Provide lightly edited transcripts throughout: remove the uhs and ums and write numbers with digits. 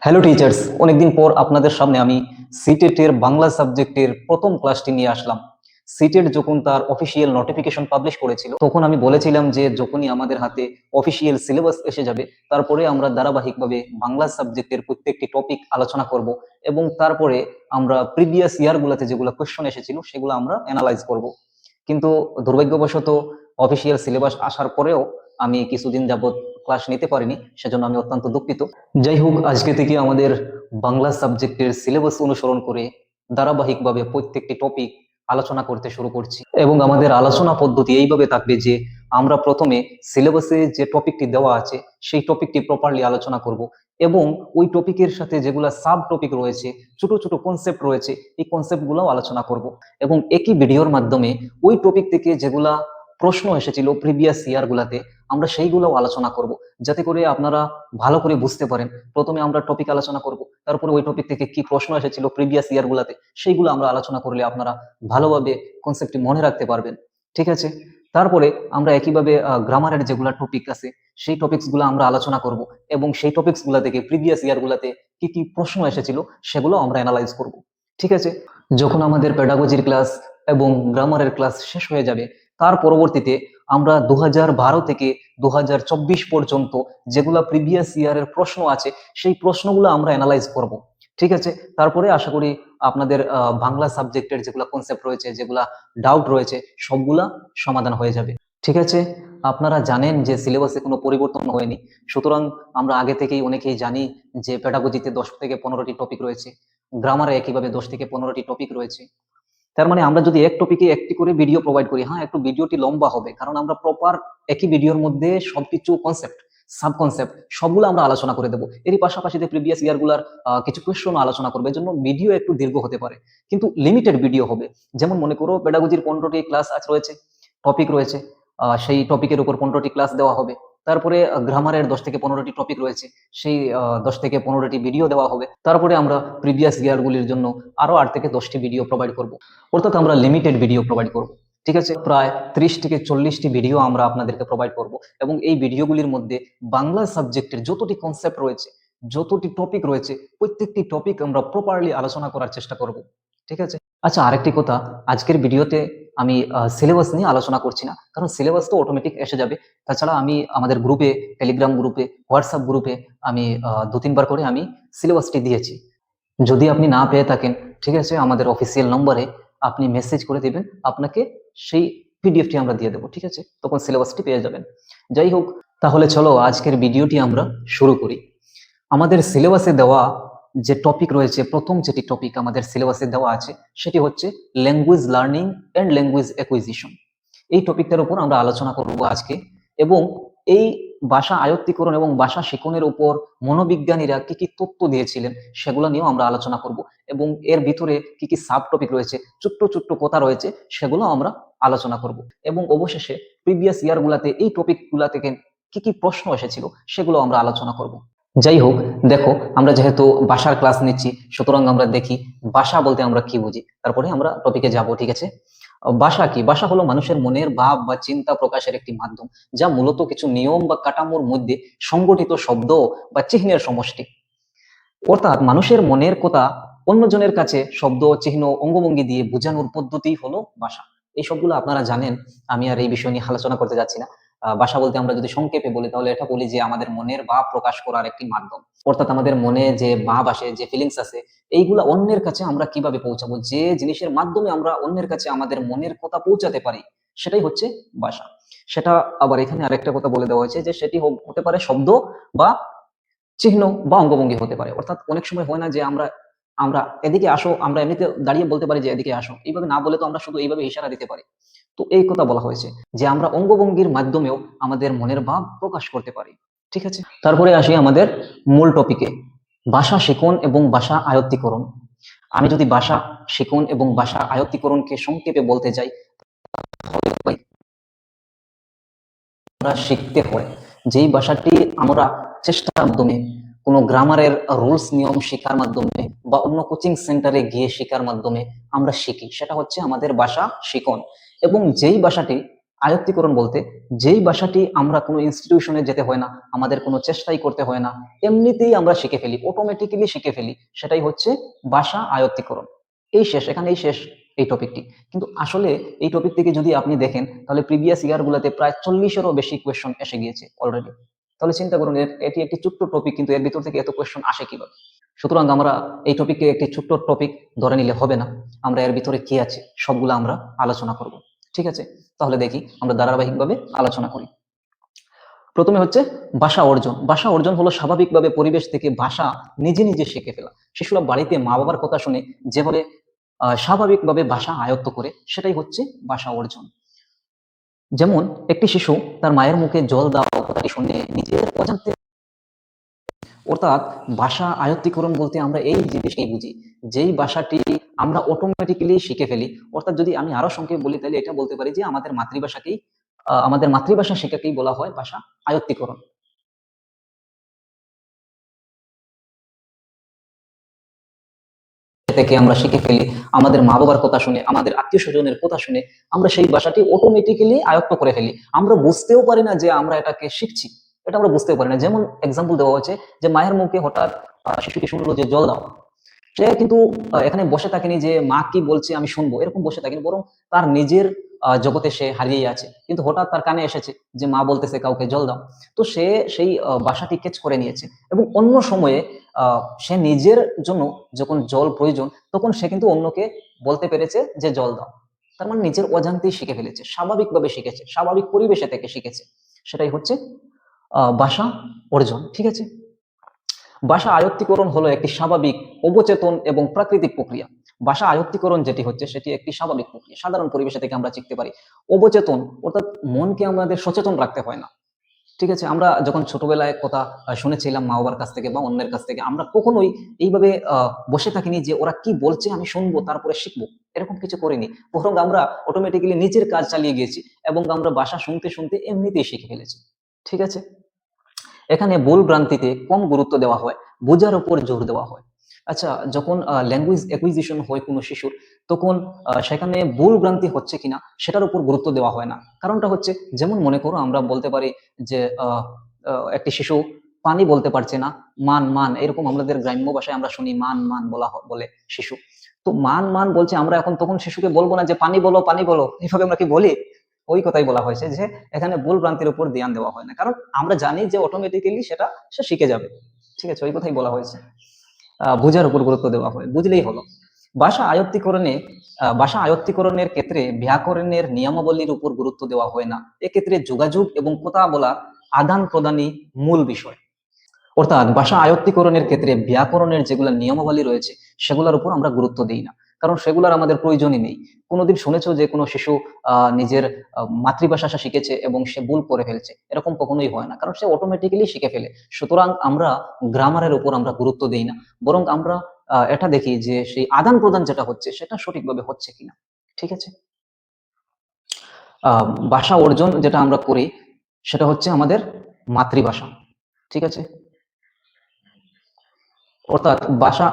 Hello teachers, অনেকদিন পর আপনাদের সামনে আমি সিটেটের বাংলা সাবজেক্টের প্রথম ক্লাসটি নিয়ে আসলাম। সিটেট যখন তার অফিসিয়াল নোটিফিকেশন পাবলিশ করেছিল, তখন আমি বলেছিলাম যে যখনই আমাদের হাতে অফিসিয়াল সিলেবাস এসে যাবে, তারপরে আমরা ধারাবাহিকভাবে বাংলা সাবজেক্টের প্রত্যেকটি টপিক আলোচনা করব এবং তারপরে আমরা প্রিভিয়াস ইয়ারগুলোতে যেগুলো কোয়েশ্চন এসেছিল সেগুলো আমরা অ্যানালাইজ করব। কিন্তু দুর্ভাগ্যবশত অফিসিয়াল সিলেবাস আসার পরেও আমি কিছুদিন যাবত ক্লাস নিতে পারিনি, সেজন্য আমি অত্যন্ত দুঃখিত। যাই হোক, আজকে থেকে আমাদের বাংলা সাবজেক্টের সিলেবাস অনুসরণ করে ধারাবাহিকভাবে প্রত্যেকটি টপিক আলোচনা করতে শুরু করছি এবং আমাদের আলোচনা পদ্ধতি এইভাবে থাকবে যে আমরা প্রথমে সিলেবাসে যে টপিকটি দেওয়া আছে সেই টপিকটি প্রপারলি আলোচনা করব এবং ওই টপিকের সাথে যেগুলা সাব টপিক রয়েছে, ছোট ছোট কনসেপ্ট রয়েছে, এই কনসেপ্ট গুলাও আলোচনা করব এবং একই ভিডিওর মাধ্যমে ওই টপিক থেকে যেগুলা প্রশ্ন এসেছিল প্রিভিয়াস ইয়ার গুলাতে আমরা সেইগুলোও আলোচনা করব, যাতে করে আপনারা ভালো করে বুঝতে পারেন। প্রথমে আমরা টপিক আলোচনা করব, তারপরে ওই টপিক থেকে কি প্রশ্ন এসেছিল প্রিভিয়াস ইয়ার গুলাতে সেইগুলো আমরা আলোচনা করলে আপনারা ভালোভাবে কনসেপ্টটি মনে রাখতে পারবেন। ঠিক আছে? তারপরে আমরা একইভাবে গ্রামারের যেগুলা টপিক আছে সেই টপিকস গুলো আমরা আলোচনা করব এবং সেই টপিকস গুলা থেকে প্রিভিয়াস ইয়ার গুলাতে কি কি প্রশ্ন এসেছিল সেগুলো আমরা অ্যানালাইজ করব। ঠিক আছে? যখন আমাদের পেডাগজির ক্লাস এবং গ্রামারের ক্লাস শেষ হয়ে যাবে, তার পরবর্তীতে আমরা 2012 থেকে 2024 পর্যন্ত যেগুলা প্রিভিয়াস ইয়ারের প্রশ্ন আছে সেই প্রশ্নগুলো আমরা অ্যানালাইজ করব। ঠিক আছে? তারপরে আশা করি আপনাদের বাংলা সাবজেক্টের যেগুলা কনসেপ্ট রয়েছে, যেগুলা ডাউট রয়েছে, সবগুলা সমাধান হয়ে যাবে। ঠিক আছে? আপনারা জানেন যে সিলেবাসে কোনো পরিবর্তন হয়নি, সুতরাং আমরা আগে থেকেই অনেকেই জানি যে পেডাগজিতে 10 থেকে 15টি টপিক রয়েছে, গ্রামারে একইভাবে 10 থেকে 15টি টপিক রয়েছে। তার মানে আমরা যদি এক টপিকে একটি করে ভিডিও প্রোভাইড করি, হ্যাঁ একটু ভিডিওটি লম্বা হবে, কারণ আমরা প্রপার একই ভিডিওর মধ্যে সবকিছু কনসেপ্ট, সাব কনসেপ্ট সবগুলো আমরা আলোচনা করে দেবো। এরই পাশাপাশি প্রিভিয়াস ইয়ার গুলার কিছু কোয়েশ্চন আলোচনা করবে, এর জন্য ভিডিও একটু দীর্ঘ হতে পারে, কিন্তু লিমিটেড ভিডিও হবে। যেমন মনে করো পেডাগজির 15টি ক্লাস আজ রয়েছে, টপিক রয়েছে, সেই টপিকের উপর 15টি ক্লাস দেওয়া হবে। তারপরে গ্রামারের 10 থেকে 15টি টপিক রয়েছে, সেই 10 থেকে 15টি ভিডিও দেওয়া হবে। তারপরে আমরা প্রিভিয়াস ইয়ারগুলির জন্য আরো 8 থেকে 10টি ভিডিও প্রোভাইড করব, অর্থাৎ আমরা লিমিটেড ভিডিও প্রোভাইড করব। ঠিক আছে? প্রায় 30 থেকে 40টি ভিডিও আমরা আপনাদেরকে প্রোভাইড করব এবং এই ভিডিওগুলির মধ্যে বাংলা সাবজেক্টের যতটি কনসেপ্ট রয়েছে, যতটি টপিক রয়েছে, প্রত্যেকটি টপিক আমরা প্রপারলি আলোচনা করার চেষ্টা করব। ঠিক আছে? আচ্ছা, আরেকটি কথা, আজকের ভিডিওতে আমি সিলেবাস নিয়ে আলোচনা করছি না, কারণ সিলেবাস তো অটোমেটিক এসে যাবে। তাছাড়া আমি আমাদের গ্রুপে, টেলিগ্রাম গ্রুপে, হোয়াটসঅ্যাপ গ্রুপে আমি 2-3 বার করে আমি সিলেবাসটি দিয়েছি। যদি আপনি না পেয়ে থাকেন, ঠিক আছে, আমাদের অফিসিয়াল নম্বরে আপনি মেসেজ করে দিবেন, আপনাকে সেই পিডিএফটি আমরা দিয়ে দেবো। ঠিক আছে? তখন সিলেবাসটি পেয়ে যাবেন। যাই হোক, তাহলে চলো আজকের ভিডিওটি আমরা শুরু করি। আমাদের সিলেবাসে দেওয়া যে টপিক রয়েছে, প্রথম যেটি টপিক আমাদের সিলেবাসে দেওয়া আছে সেটি হচ্ছে language learning and language acquisition. এই টপিকটার উপর আমরা আলোচনা করব আজকে, এবং এই ভাষা আয়ত্তীকরণ এবং ভাষা শিখনের উপর মনোবিজ্ঞানীরা কি কি তথ্য দিয়েছিলেন সেগুলো নিয়েও আমরা আলোচনা করব, এবং এর ভিতরে কি কি সাব টপিক রয়েছে, ছোট্ট ছোট্ট কথা রয়েছে, সেগুলো আমরা আলোচনা করব। এবং অবশেষে প্রিভিয়াস ইয়ার গুলাতে এই টপিক গুলা থেকে কি কি প্রশ্ন এসেছিল সেগুলো আমরা আলোচনা করব। যাই হোক, দেখো, আমরা যেহেতু ভাষার ক্লাস নিচ্ছি, সুতরাং আমরা দেখি ভাষা বলতে আমরা কি বুঝি, তারপরে আমরা টপিকে যাব। ঠিক আছে? ভাষা কি? ভাষা হলো মানুষের মনের ভাব বা চিন্তা প্রকাশের একটি মাধ্যম, যা মূলত কিছু নিয়ম বা কাঠামোর মধ্যে সংগঠিত শব্দ বা চিহ্নের সমষ্টি। অর্থাৎ মানুষের মনের কথা অন্যজনের কাছে শব্দ, চিহ্ন, অঙ্গভঙ্গি দিয়ে বোঝানোর পদ্ধতি হলো ভাষা। এই সবগুলো আপনারা জানেন, আমি আর এই বিষয় নিয়ে আলোচনা করতে যাচ্ছি না। ভাষা বলতে আমরা যদি সংক্ষেপে বলি তাহলে এটা বলি যে আমাদের মনের ভাব প্রকাশ করার একটি মাধ্যম। অর্থাৎ আমাদের মনে যে ভাব আসে, যে ফিলিংস আছে, এইগুলা অন্যের কাছে আমরা কিভাবে পৌঁছাবো, যে জিনিসের মাধ্যমে আমরা অন্যের কাছে আমাদের মনের কথা পৌঁছাতে পারি, সেটাই হচ্ছে ভাষা। সেটা আবার এখানে আরেকটা কথা বলে দেওয়া হয়েছে যে সেটি হতে পারে শব্দ বা চিহ্ন বা অঙ্গভঙ্গি হতে পারে। অর্থাৎ অনেক সময় হয় না যে আমরা আমরা এদিকে আসো, আমরা এমনিতে দাঁড়িয়ে বলতে পারি যে এদিকে আসো, এইভাবে না বলে তো আমরা শুধু এইভাবে ইশারা দিতে পারি। তো এই কথা বলা হয়েছে যে আমরা অঙ্গভঙ্গির মাধ্যমেও আমাদের মনের ভাব প্রকাশ করতে পারি। ঠিক আছে? তারপরে আসি আমাদের মূল টপিকে, ভাষা শিখন এবং ভাষা আয়ত্তীকরণ। আমি যদি ভাষা শিখন এবং ভাষা আয়ত্তীকরণকে সংক্ষেপে বলতে যাই, আমরা শিখতে হয় যেই ভাষাটি আমরা চেষ্টার মাধ্যমে, কোনো গ্রামারের রুলস নিয়ম শেখার মাধ্যমে বা অন্য কোচিং সেন্টারে গিয়ে শেখার মাধ্যমে আমরা শিখি, সেটা হচ্ছে আমাদের ভাষা শিখন। এবং যেই ভাষাটি আয়ত্তীকরণ বলতে যেই ভাষাটি আমরা কোনো ইনস্টিটিউশনে যেতে হয় না, আমাদের কোনো চেষ্টাই করতে হয় না, এমনিতেই আমরা শিখে ফেলি, অটোমেটিক্যালি শিখে ফেলি, সেটাই হচ্ছে ভাষা আয়ত্তীকরণ। এই শেষ, এখানেই শেষ এই টপিকটি। কিন্তু আসলে এই টপিক থেকে যদি আপনি দেখেন তাহলে প্রিভিয়াস ইয়ার গুলাতে প্রায় 40-এরও বেশি কোয়েশ্চন এসে গিয়েছে অলরেডি। তাহলে চিন্তা করুন, এটি একটি ছোট্ট টপিক, কিন্তু এর ভিতর থেকে এত কোয়েশ্চন আসে কিভাবে? সুতরাং আমরা এই টপিককে একটি ছোট্ট টপিক ধরে নিলে হবে না, আমরা এর ভিতরে কি আছে সবগুলো আমরা আলোচনা করব। ঠিক আছে, তাহলে দেখি আমরা ধারাবাহিকভাবে আলোচনা করি। প্রথমে হচ্ছে ভাষা অর্জন। ভাষা অর্জন হলো স্বাভাবিকভাবে পরিবেশ থেকে ভাষা নিজে নিজে শিখে ফেলা। শিশুরা বাড়িতে মা বাবার কথা শুনে যেভাবে স্বাভাবিকভাবে ভাষা আয়ত্ত করে, সেটাই হচ্ছে ভাষা অর্জন। যেমন একটি শিশু তার মায়ের মুখে জল দেওয়া কথাটি শুনে নিজের অজান্তে, অর্থাৎ ভাষা আয়ত্তীকরণ বলতে আমরা এই জিনিসটাই বুঝি, যেই ভাষাটি আমরা অটোমেটিক্যালি শিখে ফেলি। অর্থাৎ যদি আমি আরো সংক্ষেপে বলি তাহলে এটা বলতে পারি যে আমাদের মাতৃভাষা শেখাকেই বলা হয় ভাষা আয়ত্তীকরণ। থেকে আমরা শিখে ফেলি, আমাদের মা বাবার কথা শুনে, আমাদের আত্মীয় স্বজনের কথা শুনে আমরা সেই ভাষাটি অটোমেটিক্যালি আয়ত্ত করে ফেলি। আমরা বুঝতেও পারি না যে আমরা এটাকে শিখছি, এটা আমরা বুঝতেও পারি না। যেমন এক্সাম্পল দেওয়া হচ্ছে যে মায়ের মুখে হঠাৎ শিশুটি শুনলো যে জল দাও, সে কিন্তু এখানে বসে থাকেনি যে মা কি বলছে আমি শুনবো, এরকম বসে থাকেনি, বরং তার নিজের জগতে সে হারিয়ে আছে। কিন্তু হঠাৎ তার কানে এসেছে যে মা বলতেছে কাউকে জল দাও, তো সে সেই ভাষাটি ক্যাচ করে নিয়েছে। এবং অন্য সময়ে সে নিজের জন্য যখন জল প্রয়োজন, তখন সে কিন্তু অন্যকে বলতে পেরেছে যে জল দাও। তার মানে নিজের অজান্তেই শিখে ফেলেছে, স্বাভাবিকভাবে শিখেছে, স্বাভাবিক পরিবেশে থেকে শিখেছে। সেটাই হচ্ছে ভাষা অর্জন। ঠিক আছে, ভাষা আয়ত্তীকরণ হলো একটি স্বাভাবিক, অবচেতন এবং প্রাকৃতিক প্রক্রিয়া। ভাষা আয়ত্তীকরণ যেটি হচ্ছে সেটি একটি স্বাভাবিক প্রক্রিয়া, সাধারণ পরিবেশে থেকে আমরা শিখতে পারি। অবচেতন অর্থাৎ মনকে আমাদের সচেতন রাখতে হয় না। ঠিক আছে, আমরা যখন ছোটবেলায় কথা শুনেছিলাম মা বাবার কাছ থেকে বা অন্যের কাছ থেকে, আমরা কখনোই এইভাবে বসে থাকিনি যে ওরা কি বলছে আমি শুনবো তারপরে শিখবো, এরকম কিছু করিনি। বরং আমরা অটোমেটিক্যালি নিজের কাজ চালিয়ে গিয়েছি এবং আমরা ভাষা শুনতে শুনতে এমনিতেই শিখে ফেলেছি। ঠিক আছে, এখানে ভুল ভ্রান্তিতে কম গুরুত্ব দেওয়া হয়, বোঝার উপর জোর দেওয়া হয়। আচ্ছা, যখন ল্যাঙ্গুয়েজ অ্যাকুইজিশন হয় কোনো শিশুর, তখন সেখানে ভুল ভ্রান্তি হচ্ছে কিনা সেটার উপর গুরুত্ব দেওয়া হয় না। কারণটা হচ্ছে, যেমন মনে করো আমরা বলতে পারি যে একটি শিশু পানি বলতে পারছে না, মান মান, এরকম আমাদের গ্রাম্য ভাষায় আমরা শুনি মান মান বলে শিশু। তো মান মান বলছে, আমরা এখন তখন শিশুকে বলবো না যে পানি বলো পানি বলো, এইভাবে আমরা কি বলি? ওই কথাই বলা হয়েছে যে এখানে ভুল ভ্রান্তির উপর ধ্যান দেওয়া হয় না, কারণ আমরা জানি যে অটোমেটিক্যালি সেটা সে শিখে যাবে। ঠিক আছে, ওই কথাই বলা হয়েছে। বোঝার উপর গুরুত্ব দেওয়া হয়, বুঝলেই হলো। ভাষা আয়ত্তীকরণে ভাষা আয়ত্তীকরণের ক্ষেত্রে ব্যাকরণের নিয়মাবলীর উপর গুরুত্ব দেওয়া হয় না। এক্ষেত্রে যোগাযোগ এবং কথা বলার আদান প্রদানই মূল বিষয়। অর্থাৎ ভাষা আয়ত্তীকরণের ক্ষেত্রে ব্যাকরণের যেগুলো নিয়মাবলী রয়েছে সেগুলোর উপর আমরা গুরুত্ব দিই না, কারণ সেগুলোর আমাদের প্রয়োজনই নেই। কোনোদিন শুনেছো যে কোনো শিশু নিজের মাতৃভাষা শিখেছে এবং সে ভুল করে ফেলছে? এরকম কখনোই হয় না, কারণ সে অটোমেটিক্যালি শিখে ফেলে। সুতরাং আমরা গ্রামারের উপর আমরা গুরুত্ব দিই না, বরং আমরা এটা দেখি যে সেই আদান প্রদান যেটা হচ্ছে সেটা সঠিকভাবে হচ্ছে কিনা। ঠিক আছে, ভাষা অর্জন যেটা আমরা করি সেটা হচ্ছে আমাদের মাতৃভাষা। ঠিক আছে, অর্থাৎ ভাষা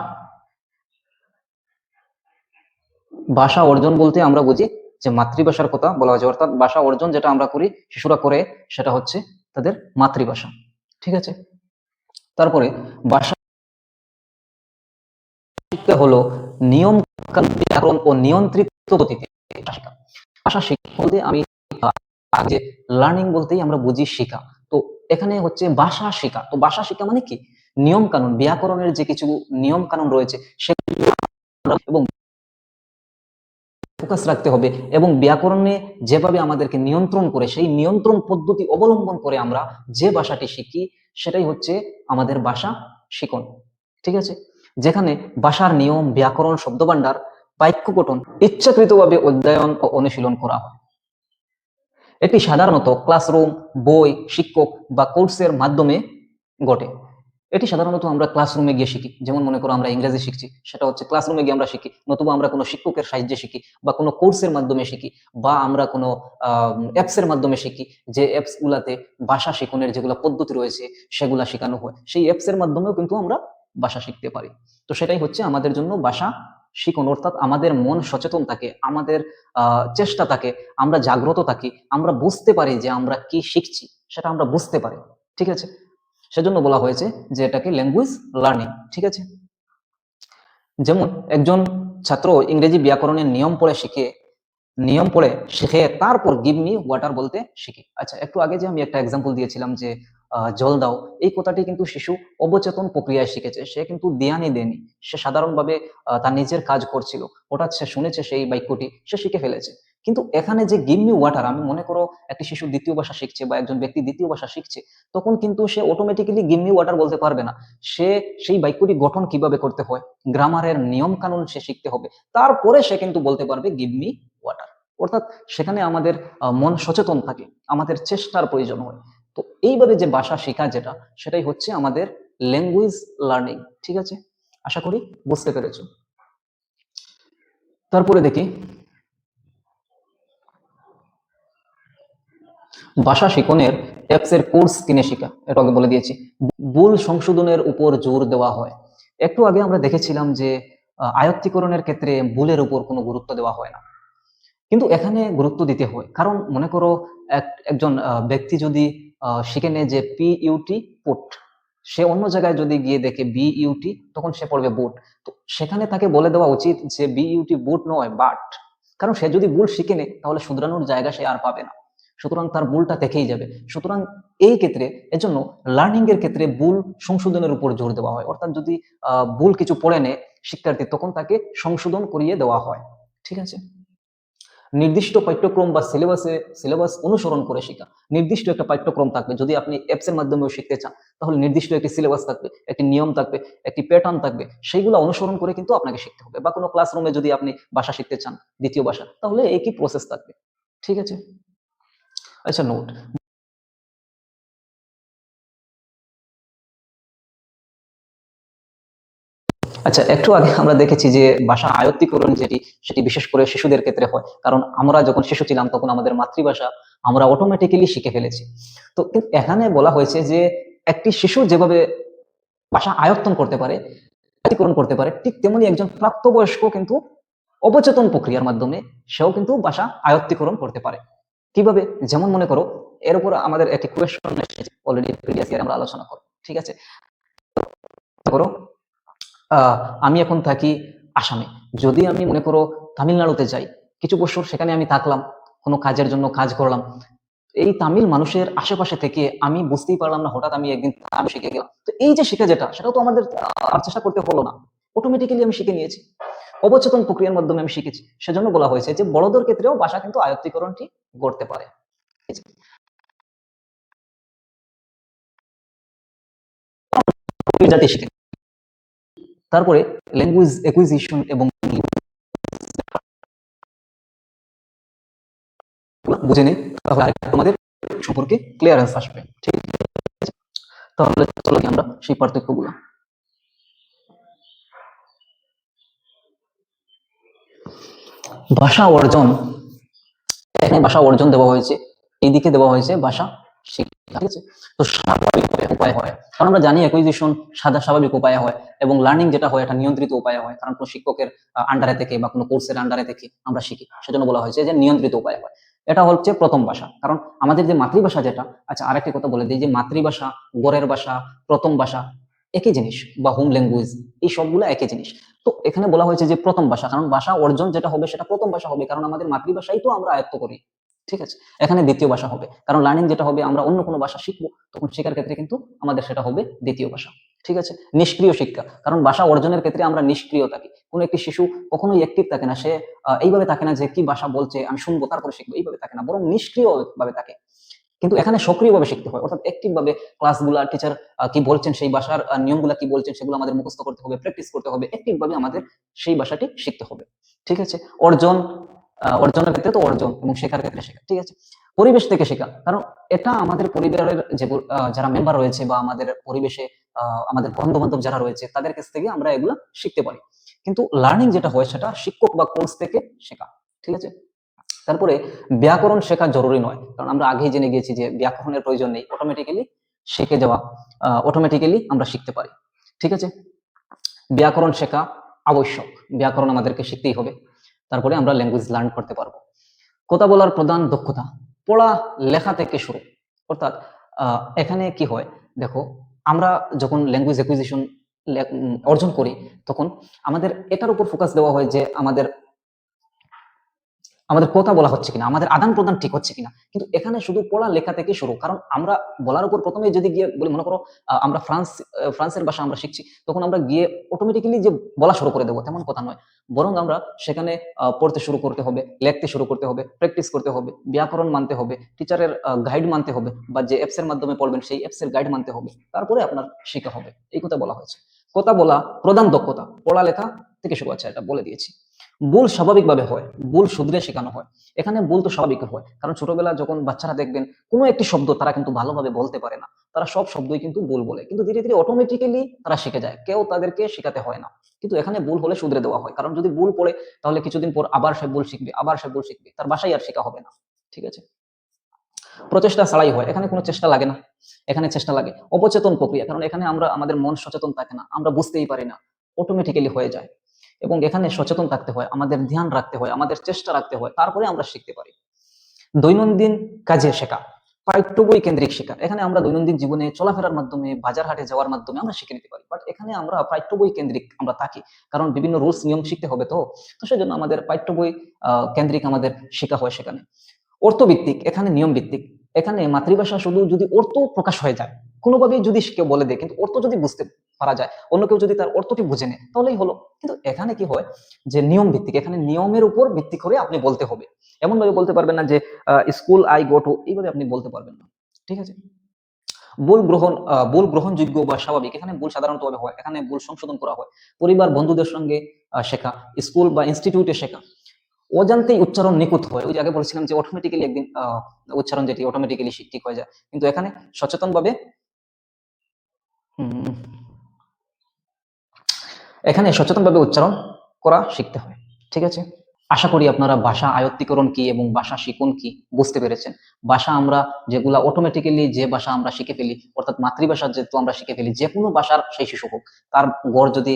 ভাষা অর্জন বলতে আমরা বুঝি যে মাতৃভাষার কথা বলা হয়েছে, অর্থাৎ ভাষা অর্জন যেটা আমরা করি, শিশুরা করে, সেটা হচ্ছে তাদের মাতৃভাষা। ঠিক আছে, তারপরে ভাষা শিক্ষা হলো নিয়ম কানুন, ব্যাকরণ ও নিয়ন্ত্রিত গতিতে ভাষা শেখা। ভাষা শিক্ষা বলতে আমি আগে লার্নিং বলতেই আমরা বুঝি শিখা। তো এখানে হচ্ছে ভাষা শিখা। তো ভাষা শিখা মানে কি? নিয়ম কানুন, ব্যাকরণের যে কিছু নিয়ম কানুন রয়েছে সেগুলো এবং ফোকাস রাখতে হবে, এবং ব্যাকরণে যেভাবে আমাদেরকে নিয়ন্ত্রণ করে সেই নিয়ন্ত্রণ পদ্ধতি অবলম্বন করে আমরা যে ভাষাটি শিখি সেটাই হচ্ছে আমাদের ভাষা শিখন। ঠিক আছে, যেখানে ভাষার নিয়ম, ব্যাকরণ, শব্দভাণ্ডার, বাক্য গঠন ইচ্ছাকৃতভাবে অধ্যয়ন ও অনুশীলন করা হয়। এটি সাধারণত ক্লাসরুম, বই, শিক্ষক বা কোর্সের মাধ্যমে ঘটে। এটি সাধারণত আমরা ক্লাসরুমে গিয়ে শিখি। যেমন মনে করো আমরা ইংরেজি শিখছি, সেটা হচ্ছে ক্লাসরুমে গিয়ে আমরা শিখি, নতুবা আমরা কোনো শিক্ষকের সাহায্যে শিখি, বা কোনো কোর্সের মাধ্যমে শিখি, বা আমরা কোনো অ্যাপসের মাধ্যমে শিখি। যে অ্যাপস গুলাতে ভাষা শিখনের যেগুলো পদ্ধতি রয়েছে সেগুলা শেখানো হয়, সেই অ্যাপসের মাধ্যমেও কিন্তু আমরা ভাষা শিখতে পারি। তো সেটাই হচ্ছে আমাদের জন্য ভাষা শিখন অর্থাৎ আমাদের মন সচেতন থাকে, আমাদের চেষ্টা থাকে, আমরা জাগ্রত থাকি, আমরা বুঝতে পারি যে আমরা কি শিখছি, সেটা আমরা বুঝতে পারি। ঠিক আছে, সেজন্য বলা হয়েছে যে এটাকে ল্যাঙ্গুয়েজ লার্নিং। ঠিক আছে, যেমন একজন ছাত্র ইংরেজি ব্যাকরণের নিয়ম পড়ে শিখে তারপর গিভ মি ওয়াটার বলতে শিখে। আচ্ছা, একটু আগে যে আমি একটা এক্সাম্পল দিয়েছিলাম যে জল দাও, এই কথাটি কিন্তু শিশু অবচেতন প্রক্রিয়ায় শিখেছে, সে কিন্তু ধ্যানই দেয়নি। সে সাধারণভাবে তার নিজের কাজ করছিল, হঠাৎ সে শুনেছে সেই বাক্যটি, সে শিখে ফেলেছে। কিন্তু এখানে যে গিভ মি ওয়াটার, আমি মনে করো একটি শিশু দ্বিতীয় ভাষা শিখছে বা একজন ব্যক্তি দ্বিতীয় ভাষা শিখছে, তখন কিন্তু সে অটোমেটিক্যালি গিভ মি ওয়াটার বলতে পারবে না। সে সেই বাক্যটি গঠন কিভাবে করতে হয়, গ্রামারের নিয়ম কানুন সে শিখতে হবে, তারপরে সে কিন্তু বলতে পারবে গিভ মি ওয়াটার। অর্থাৎ সেখানে আমাদের মন সচেতন থাকে, আমাদের চেষ্টার প্রয়োজন হয়। তো এইভাবে যে ভাষা শেখা যেটা, সেটাই হচ্ছে আমাদের ল্যাঙ্গুয়েজ লার্নিং। ঠিক আছে, আশা করি বুঝতে পেরেছো। তারপরে দেখি ভাষা শিখনের অ্যাপস এর কোর্স কিনে শেখা, এটা আগে বলে দিয়েছি। ভুল সংশোধনের উপর জোর দেওয়া হয়। একটু আগে আমরা দেখেছিলাম যে আয়ত্তীকরণের ক্ষেত্রে ভুলের উপর কোনো গুরুত্ব দেওয়া হয় না, কিন্তু এখানে গুরুত্ব দিতে হয়। কারণ মনে করো একজন ব্যক্তি যদি শিখে নেয় যে PUT পুট, সে অন্য জায়গায় যদি গিয়ে দেখে BUT, তখন সে পড়বে বুট। তো সেখানে তাকে বলে দেওয়া উচিত যে BUT বুট নয় বাট। কারণ সে যদি ভুল শিখে নেয় তাহলে শুধরানোর জায়গা সে আর পাবে না, সুতরাং তার ভুলটা থেকেই যাবে। সুতরাং এই ক্ষেত্রে এজন্য লার্নিং এর ক্ষেত্রে ভুল সংশোধনের উপর জোর দেওয়া হয়। অর্থাৎ যদি ভুল কিছু পড়ে নেয় শিক্ষার্থী, তখন তাকে সংশোধন করিয়ে দেওয়া হয়। ঠিক আছে, নির্দিষ্ট পাঠ্যক্রম বা সিলেবাস অনুসরণ করে শেখা। নির্দিষ্ট একটা পাঠ্যক্রম থাকবে, যদি আপনি অ্যাপস এর মাধ্যমেও শিখতে চান তাহলে নির্দিষ্ট একটি সিলেবাস থাকবে, একটি নিয়ম থাকবে, একটি প্যাটার্ন থাকবে, সেইগুলো অনুসরণ করে কিন্তু আপনাকে শিখতে হবে। বা কোনো ক্লাসরুমে যদি আপনি ভাষা শিখতে চান দ্বিতীয় ভাষা, তাহলে একই প্রসেস থাকবে। ঠিক আছে, আচ্ছা নোট। আচ্ছা, একটু আগে আমরা দেখেছি যে ভাষা আয়ত্তীকরণ যেটি, সেটি বিশেষ করে শিশুদের ক্ষেত্রে হয়। কারণ আমরা যখন শিশু ছিলাম তখন আমাদের মাতৃভাষা আমরা অটোমেটিক্যালি শিখে ফেলেছি। তো কিন্তু এখানে বলা হয়েছে যে একটি শিশু যেভাবে ভাষা আয়ত্তন করতে পারে, আয়ত্তীকরণ করতে পারে, ঠিক তেমনি একজন প্রাপ্তবয়স্ক কিন্তু অবচেতন প্রক্রিয়ার মাধ্যমে সেও কিন্তু ভাষা আয়ত্তীকরণ করতে পারে। কিভাবে? যেমন মনে করো, এর উপর আমাদের একটি কোয়েশ্চন এসেছে অলরেডি, প্রিভিয়াস ইয়ার আমরা আলোচনা করব। ঠিক আছে, করো আমি এখন থাকি আসামে। যদি আমি মনে করো তামিলনাড়ুতে যাই, কিছু বছর সেখানে আমি থাকলাম, কোনো কাজের জন্য কাজ করলাম, এই তামিল মানুষের আশেপাশে থেকে আমি বুঝতেই পারলাম না, হঠাৎ আমি একদিন আমি শিখে গেলাম। তো এই যে শিখা যেটা, সেটাও তো আমাদের আর চেষ্টা করতে হলো না, অটোমেটিক্যালি আমি শিখে নিয়েছি, অবচেতন প্রক্রিয়ার মাধ্যমে আমি শিখেছি। সেজন্য বলা হয়েছে যে বড়দের ক্ষেত্রেও ভাষা কিন্তু আয়ত্তীকরণটি করতে পারে। জাতি শিখে। তারপরে ল্যাঙ্গুয়েজ একুইজিশন এবং বুঝে নেই, তাহলে আরেকটা তোমাদের সম্পর্কে ক্লিয়ারেন্স আসবে। ঠিক আছে, তাহলে চলো আমরা সেই পার্থক্যগুলো। ভাষা অর্জন, এখানে ভাষা অর্জন দেওয়া হয়েছে, এইদিকে দেওয়া হয়েছে ভাষা শিক্ষা। ঠিক আছে, তো স্বাভাবিক উপায় হয়, কারণ আমরা জানি অ্যাকুইজিশন স্বাভাবিক উপায়ে হয় এবং লার্নিং যেটা হয় এটা নিয়ন্ত্রিত উপায়ে হয়, কারণ কোনো শিক্ষকের আন্ডারে থেকে বা কোনো কোর্সের আন্ডারে থেকে আমরা শিখি, সেজন্য বলা হয়েছে যে নিয়ন্ত্রিত উপায়ে হয়। এটা হচ্ছে প্রথম ভাষা, কারণ আমাদের যে মাতৃভাষা যেটা, আচ্ছা আরেকটি কথা বলে দিই যে মাতৃভাষা, গড়ের ভাষা, প্রথম ভাষা একই জিনিস, বা হোম ল্যাঙ্গুয়েজ, এই সবগুলো একই জিনিস। তো এখানে বলা হয়েছে যে প্রথম ভাষা, কারণ ভাষা অর্জন যেটা হবে সেটা প্রথম ভাষা হবে, কারণ আমাদের মাতৃভাষাই তো আমরা আয়ত্ত করি। ঠিক আছে, এখানে দ্বিতীয় ভাষা হবে, কারণ লার্নিং যেটা হবে আমরা অন্য কোনো ভাষা শিখবো, তখন শেখার ক্ষেত্রে কিন্তু আমাদের সেটা হবে দ্বিতীয় ভাষা। ঠিক আছে, নিষ্ক্রিয় শিক্ষা, কারণ ভাষা অর্জনের ক্ষেত্রে আমরা নিষ্ক্রিয় থাকি। কোনো একটি শিশু কখনোই অ্যাক্টিভ থাকে না, সে এইভাবে থাকে না যে কি ভাষা বলছে আমি শুনবো তারপরে শিখবো, এইভাবে থাকে না, বরং নিষ্ক্রিয় ভাবে থাকে। কিন্তু এখানে সক্রিয়ভাবে শিখতে হয়, অর্থাৎ অ্যাক্টিভ ভাবে ক্লাসগুলা টিচার কি বলছেন, সেই ভাষার নিয়মগুলা কি বলছেন সেগুলো আমাদের মুখস্থ করতে হবে, প্র্যাকটিস করতে হবে, অ্যাক্টিভ ভাবে আমাদের সেই ভাষাটি শিখতে হবে। ঠিক আছে, অর্জন, অর্জনের ক্ষেত্রে তো অর্জন এবং শেখার ক্ষেত্রে শেখা। ঠিক আছে, পরিবেশ থেকে শেখা, কারণ এটা আমাদের পরিবারের যে যারা মেম্বার রয়েছে বা আমাদের পরিবেশে আমাদের বন্ধু বান্ধব যারা রয়েছে তাদের কাছ থেকে আমরা এগুলা শিখতে পারি। কিন্তু লার্নিং যেটা হয় সেটা শিক্ষক বা কোর্স থেকে শেখা। ঠিক আছে, তারপরে ব্যাকরণ শেখা জরুরি নয়, কারণ আমরা আগেই জেনে গিয়েছি যে ব্যাকরণের প্রয়োজন নেই, অটোমেটিক্যালি শিখে যাওয়া, অটোমেটিক্যালি আমরা শিখতে পারি। ঠিক আছে, ব্যাকরণ শেখা আবশ্যক। ব্যাকরণ আমাদেরকে শিখতেই হবে, তারপরে আমরা ল্যাঙ্গুয়েজ লার্ন করতে পারবো। কথা বলার প্রধান দক্ষতা পড়া লেখা থেকে শুরু। অর্থাৎ এখানে কি হয়, দেখো আমরা যখন ল্যাঙ্গুয়েজ অ্যাকুইজিশন অর্জন করি, তখন আমাদের এটার উপর ফোকাস দেওয়া হয় যে আমাদের আমাদের কথা বলা হচ্ছে কিনা, আমাদের আদান প্রদান ঠিক হচ্ছে কিনা। কিন্তু এখানে শুধু পড়া লেখা থেকে শুরু, কারণ আমরা বলার উপর প্রথমে যদি গিয়ে বলি, মনে করো আমরা ফ্রান্সের ভাষা আমরা শিখছি, তখন আমরা গিয়ে অটোমেটিক্যালি যে বলা শুরু করে দেবো তেমন কথা নয়, বরং আমরা সেখানে পড়তে শুরু করতে হবে, লিখতে শুরু করতে হবে, প্র্যাকটিস করতে হবে, ব্যাকরণ মানতে হবে, টিচারের গাইড মানতে হবে, বা যে অ্যাপস এর মাধ্যমে পড়বেন সেই অ্যাপস এর গাইড মানতে হবে, তারপরে আপনার শেখা হবে। এই কথা বলা হয়েছে। কথা বলা প্রধান দক্ষতা, পড়ালেখা থেকে শুরু আছে, এটা বলে দিয়েছি। ভুল স্বাভাবিকভাবে হয়, ভুল শুধরে শেখানো হয়। এখানে ভুল তো স্বাভাবিক হয়, কারণ ছোটবেলা যখন বাচ্চারা দেখবেন কোনো একটি শব্দ তারা কিন্তু ভালোভাবে বলতে পারে না, তারা সব শব্দই কিন্তু ভুল বলে, কিন্তু ধীরে ধীরে অটোমেটিক্যালি তারা শিখে যায়, কেউ তাদেরকে শেখাতে হয় না। কিন্তু এখানে ভুল হলে শুধরে দেওয়া হয়, কারণ যদি ভুল পড়ে তাহলে কিছুদিন পর আবার সে ভুল শিখবে, আবার সে ভুল শিখবে, তার বাসায় আর শেখা হবে না। ঠিক আছে। প্রচেষ্টা ছাড়াই হয়, এখানে কোনো চেষ্টা লাগে না, এখানে চেষ্টা লাগে অবচেতন প্রক্রিয়া, কারণ এখানে আমরা আমাদের মন সচেতন থাকে না, আমরা বুঝতেই পারি না, অটোমেটিক্যালি হয়ে যায়। এবং এখানে সচেতন থাকতে হয়, আমাদের ধ্যান রাখতে হয়, আমাদের চেষ্টা রাখতে হয়, তারপরে আমরা শিখতে পারি। দৈনন্দিন কাজে শেখা, পাঠ্য বই কেন্দ্রিক শেখা। এখানে আমরা দৈনন্দিন জীবনে চলাফেরার মাধ্যমে, বাজার হাটে যাওয়ার মাধ্যমে আমরা শিখে নিতে পারি, বাট এখানে আমরা পাঠ্য বই কেন্দ্রিক আমরা থাকি, কারণ বিভিন্ন রুলস নিয়ম শিখতে হবে, তো তো সেজন্য আমাদের পাঠ্য বই কেন্দ্রিক আমাদের শেখা হয় সেখানে। অর্থভিত্তিক, এখানে নিয়ম ভিত্তিক। এখানে মাতৃভাষা শুধু যদি অর্থ প্রকাশ হয়ে যায়, কোনোভাবেই যদি কেউ বলে দেয়, কিন্তু অর্থ যদি বুঝতে পারা যায়, অন্য কেউ যদি তার অর্থটি বুঝে নেয়, তাহলেই হলো। কিন্তু এখানে কি হয় যে নিয়ম ভিত্তিক, এখানে নিয়মের উপর ভিত্তি করে আপনি বলতে হবে। এমন ভাবে বলতে পারবেন না যে স্কুল আই গো টু, এইভাবে আপনি বলতে পারবেন না। ঠিক আছে। ভুল গ্রহণযোগ্য বা স্বাভাবিক, এখানে ভুল সাধারণত হয়, এখানে ভুল সংশোধন করা হয়। পরিবার বন্ধুদের সঙ্গে শেখা, স্কুল বা ইনস্টিটিউটে শেখা। অজান্তেই উচ্চারণ নিখুঁত হয়, ওই যে আগে বলছিলাম যে অটোমেটিক্যালি একদিন উচ্চারণ যেটি অটোমেটিক্যালি ঠিক হয়ে যায়, কিন্তু এখানে সচেতন ভাবে উচ্চারণ করা শিখতে হয়। ঠিক আছে। আশা করি আপনারা ভাষা আয়ত্তীকরণ কি এবং ভাষা শিখুন কি বুঝতে পেরেছেন। ভাষা আমরা যেগুলা অটোমেটিক্যালি, যে ভাষা আমরা শিখে ফেলি, অর্থাৎ মাতৃভাষা যেহেতু আমরা শিখে ফেলি, যে কোনো ভাষার সেই শিশু হোক, তার গড় যদি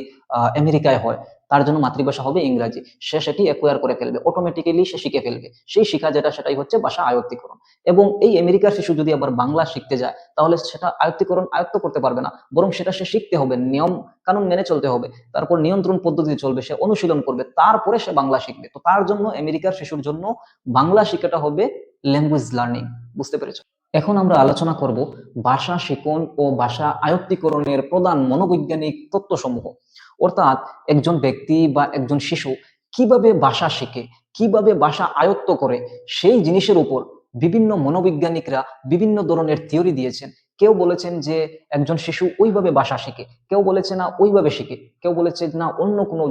আমেরিকায় হয়, তার জন্য মাতৃভাষা হবে ইংরাজি, সে সেটি অ্যাকোয়ার করে ফেলবে, অটোমেটিক্যালি সে শিখে ফেলবে। সেই শিখা যেটা, সেটাই হচ্ছে ভাষা আয়ত্তীকরণ। এবং এই আমেরিকার শিশু যদি আবার বাংলা শিখতে যায়, তাহলে সেটা আয়ত্ত করতে পারবে না, বরং সেটা সে শিখতে হবে, নিয়ম কানুন মেনে চলতে হবে, তারপর নিয়ন্ত্রণ পদ্ধতি চলবে, সে অনুশীলন করবে, তারপরে সে বাংলা শিখবে। তো তার জন্য আমেরিকার শিশুর জন্য বাংলা শিখাটা হবে ল্যাঙ্গুয়েজ লার্নিং। বুঝতে পেরেছ? এখন আমরা আলোচনা করব ভাষা শিখন ও ভাষা আয়ত্তীকরণের প্রধান মনোবৈজ্ঞানিক তত্ত্বসমূহ। অর্থাৎ একজন ব্যক্তি বা একজন শিশু কিভাবে ভাষা শিখে, কিভাবে ভাষা আয়ত্ত করে, সেই জিনিসের উপর বিভিন্ন মনোবৈজ্ঞানিকরা বিভিন্ন ধরনের থিওরি দিয়েছেন। কেউ বলেছেন যে একজন শিশু ওইভাবে ভাষা শিখে, কেউ বলেছে না ওইভাবে শিখে, কেউ বলেছে না অন্য কোনো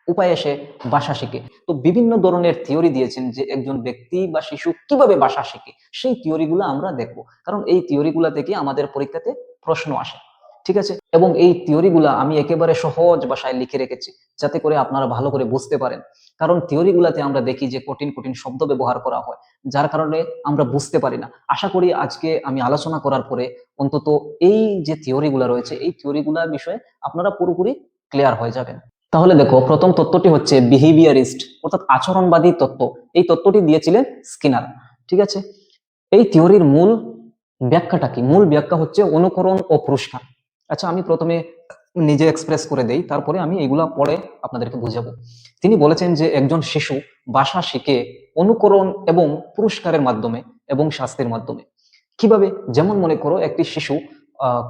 উপায়ে সে ভাষা শিখে। তো বিভিন্ন ধরনের থিওরি দিয়েছেন যে একজন ব্যক্তি বা শিশু কিভাবে ভাষা শিখে, সেই থিওরিগুলো আমরা দেখবো, কারণ এই থিওরিগুলা থেকে আমাদের পরীক্ষাতে প্রশ্ন আসে। ঠিক আছে। এবং এই থিওরিগুলা আমি একেবারে সহজ ভাষায় লিখে রেখেছি, যাতে করে আপনারা ভালো করে বুঝতে পারেন, কারণ থিওরিগুলাতে আমরা দেখি যে কঠিন কঠিন শব্দ ব্যবহার করা হয়, যার কারণে আমরা বুঝতে পারি না। আশা করি আজকে আমি আলোচনা করার পরে অন্তত এই যে থিওরিগুলা রয়েছে, এই থিওরিগুলার বিষয়ে আপনারা পুরোপুরি ক্লিয়ার হয়ে যাবেন। তাহলে দেখো, প্রথম তত্ত্বটি হচ্ছে বিহেভিয়ারিস্ট, অর্থাৎ আচরণবাদী তত্ত্ব। এই তত্ত্বটি দিয়েছিলেন স্কিনার। ঠিক আছে। এই থিওরির মূল ব্যাখ্যাটা কি? মূল ব্যাখ্যা হচ্ছে অনুকরণ ও পুরস্কার। আচ্ছা, আমি প্রথমে নিজে এক্সপ্রেস করে দেই, তারপরে আমি এগুলা পড়ে আপনাদেরকে বুঝাবো। তিনি বলেছেন যে একজন শিশু ভাষা শিখে অনুকরণ এবং পুরস্কারের মাধ্যমে এবং শাস্তির মাধ্যমে। কিভাবে? যেমন মনে করো একটি শিশু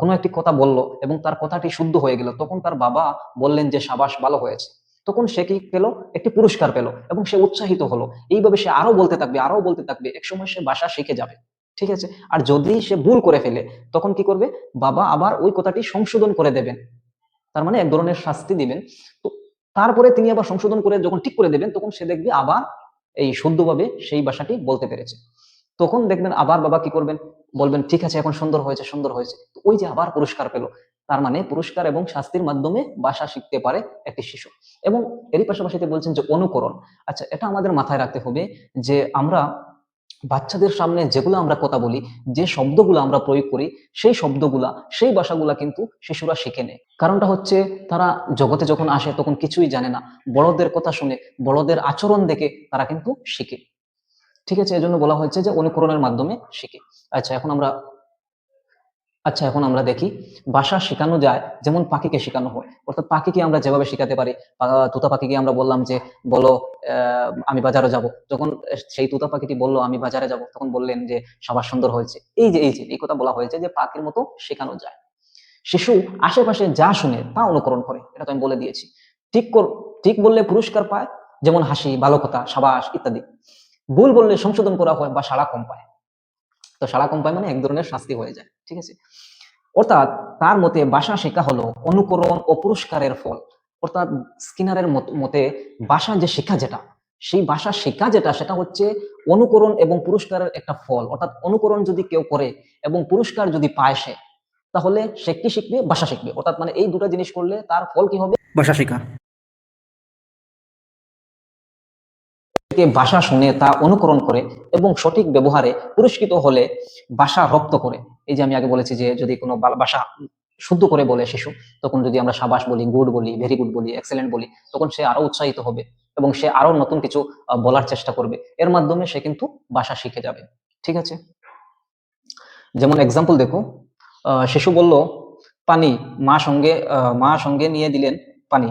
কোনো একটি কথা বলল এবং তার কথাটি শুদ্ধ হয়ে গেল, তখন তার বাবা বললেন যে সাবাস, ভালো হয়েছে। তখন সে কি পেল? একটি পুরস্কার পেল এবং সে উৎসাহিত হলো। এইভাবে সে আরো বলতে থাকবে, আরো বলতে থাকবে, একসময় সে ভাষা শিখে যাবে। ঠিক আছে। আর যদি সে ভুল করে ফেলে, তখন কি করবে? বাবা আবার ওই কথাটি সংশোধন করে দেবেন, তার মানে এক ধরনের শাস্তি দিবেন। তো তারপরে তিনি আবার সংশোধন করে যখন ঠিক করে দেবেন, তখন সে দেখবে আবার এই শুদ্ধভাবে সেই ভাষাটি বলতে পেরেছে। তখন দেখবেন আবার বাবা কি করবেন? বলবেন ঠিক আছে, এখন সুন্দর হয়েছে, সুন্দর হয়েছে। তো ওই যে আবার পুরস্কার পেল। তার মানে পুরস্কার এবং শাস্তির মাধ্যমে ভাষা শিখতে পারে একটি শিশু। এবং এরই পাশাপাশি বলছেন যে অনুকরণ। আচ্ছা, এটা আমাদের মাথায় রাখতে হবে যে আমরা বাচ্চাদের সামনে যেগুলো আমরা কথা বলি, যে শব্দগুলো আমরা প্রয়োগ করি, সেই শব্দগুলা, সেই ভাষাগুলা কিন্তু শিশুরা শিখে নেয়। কারণটা হচ্ছে তারা জগতে যখন আসে তখন কিছুই জানে না, বড়দের কথা শুনে, বড়দের আচরণ দেখে তারা কিন্তু শিখে। ঠিক আছে, এজন্য বলা হয়েছে যে অনুকরণের মাধ্যমে শিখে। আচ্ছা এখন আমরা আচ্ছা এখন আমরা দেখি ভাষা শেখানো যায় যেমন পাখিকে শেখানো হয়, অর্থাৎ পাখিকে আমরা যেভাবে শেখাতে পারি। তোতা পাখিকে আমরা বললাম যে বলো আমি বাজারে যাব, যখন সেই তোতা পাখিটি বললো আমি বাজারে যাব, তখন বললেন যে সাবাস সুন্দর হয়েছে। এই কথা বলা হয়েছে যে পাখির মতো শেখানো যায়। শিশু আশেপাশে যা শুনে তা অনুকরণ করে, এটা তো আমি বলে দিয়েছি। ঠিক ঠিক বললে পুরস্কার পায়, যেমন হাসি, ভালো কথা, সাবাস ইত্যাদি। ভুল বললে সংশোধন করা হয় বা সাড়া কম পায়। তো সাড়া কম পায় মানে এক ধরনের শাস্তি হয়ে যায়। ঠিক আছে, অর্থাৎ তার মতে ভাষা শেখা হলো অনুকরণ ও পুরস্কারের ফল। অর্থাৎ স্কিনারের মতে ভাষা যে শেখা যেটা, সেই ভাষা শেখা যেটা সেটা হচ্ছে অনুকরণ এবং পুরস্কারের একটা ফল। অর্থাৎ অনুকরণ যদি কেউ করে এবং পুরস্কার যদি পায় সে, তাহলে সে কি শিখবে? ভাষা শিখবে। অর্থাৎ মানে এই দুটো জিনিস করলে তার ফল কি হবে? ভাষা শেখা। ভাষা শুনে তা অনুকরণ করে এবং সঠিক ব্যবহারে পুরস্কৃত হলে ভাষা রপ্ত করে। এই যে আমি আগে বলেছি যে যদি কোনো ভাষা শুদ্ধ করে বলে শিশু, তখন যদি আমরা সাবাস বলি, গুড বলি, ভেরি গুড বলি, এক্সেলেন্ট বলি, তখন সে আরো উৎসাহিত হবে এবং সে আরো নতুন কিছু বলার চেষ্টা করবে। এর মাধ্যমে সে কিন্তু ভাষা শিখে যাবে। ঠিক আছে, যেমন এক্সাম্পল দেখো, শিশু বলল পানি, মা সঙ্গে নিয়ে দিলেন পানি,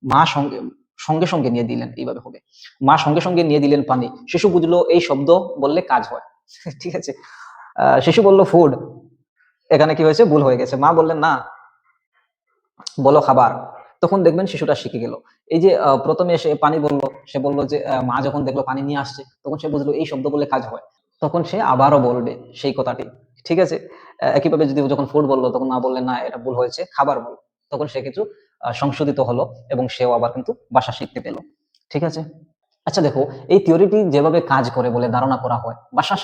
মা সঙ্গে সঙ্গে সঙ্গে নিয়ে দিলেন, এইভাবে হবে। মা সঙ্গে সঙ্গে নিয়ে দিলেন পানি। শিশু বুঝলো এই শব্দ বললে কাজ হয়। ঠিক আছে, শিশু বলল ফুড, এখানে কি হয়েছে? ভুল হয়ে গেছে। মা বললেন না, বলো খাবার। তখন দেখবেন শিশুটা শিখে গেল। এই যে প্রথমে সে পানি বলল, সে বললো যে মা যখন দেখলো পানি নিয়ে আসছে, তখন সে বুঝলো এই শব্দ বললে কাজ হয়। তখন সে আবারও বলবে সেই কথাটি। ঠিক আছে, একইভাবে যদি যখন ফুড বললো, তখন মা বললেন না এটা ভুল হয়েছে, খাবার বল। তখন সে কিছু সংশোধিত হলো এবং সেও আবার কিন্তু ভাষা শিখতে পেল। ঠিক আছে, আচ্ছা দেখো, এই থিওরিটি যেভাবে কাজ করে বলে ধারণা করা হয় ভাষা